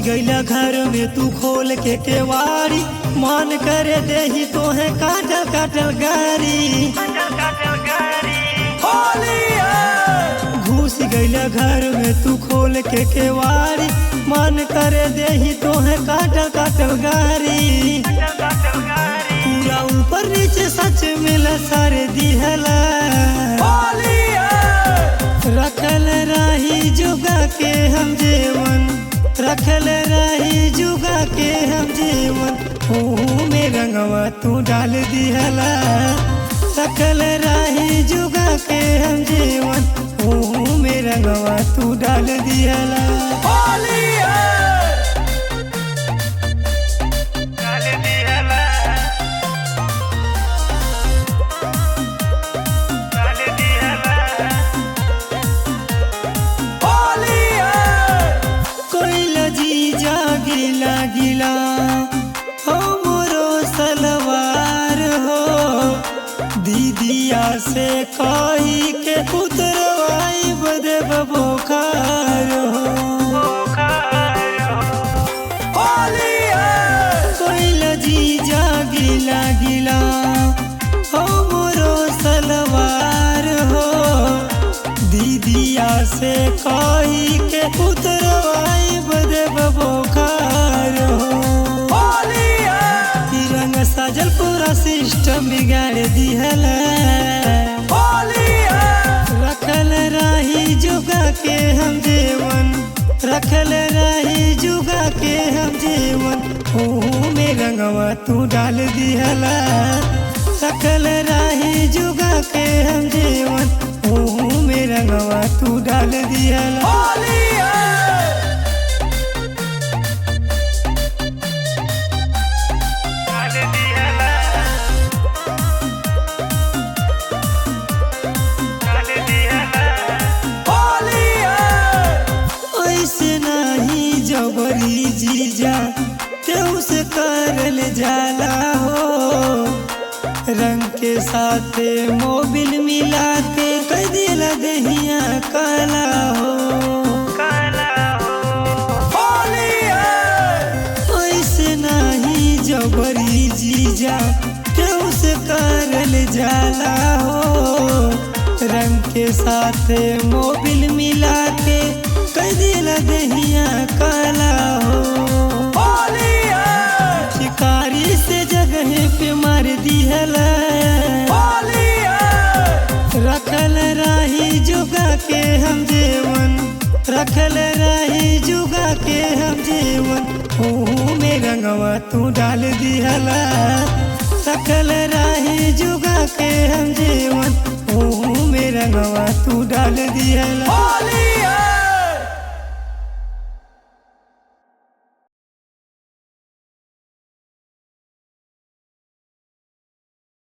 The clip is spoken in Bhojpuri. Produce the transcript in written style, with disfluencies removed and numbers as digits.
गईला घर में तू खोल के केवाड़ी, मन करे देही तोहे काटल काटल गारी। घुस गईला घर में तू खोल के केवाड़ी, मन करे देही तोहे काटल काटल गारी। पूरा ऊपर नीचे सच मिला सारे दिहला, रखल रही जुगा के हम जीवन, रखल रही जुगा के हम जीवन। में रंगवा तू डाल दिहला, रखल रही जुगा के हम जीवन। में रंगवा तू डाल दिहला। गिला गिला हमरो सलवार हो, दीदिया से कही के उतरवाई बदे बोखार हो। कोइला जीजा गिला गिला हमरो सलवार हो, दीदिया से कही के उतरवाई बदे बोखार हो। रंग सजल पूरा सिस्टम बिगाड़ दिहला, रखल रही जुगा के हम जीवन, रखल रही जुगा के हम जीवन। में रंगवा तू डाल दिहला, रखल रही जुगा के हम जीवन। में रंगवा तू डाल दिहला। जबरी जीजा तेऊ से करल जाला हो, रंग के साथे मोबिल मिला के कह दिला दहिया काला हो। ऐसे नहीं जबरी जीजा तेऊ से करल जाला हो, रंग के साथे मोबिल मिला के कह दिला दहिया काला हो। शिकारी से जगह पे मार दिहला, रखल रही जुगा के हम जीवन, रखल रही जुगा के हम जीवन। में रंगवा तू डाल दिहला, रखल रही जुगा के हम जीवन। में रंगवा तू डाल दिहला।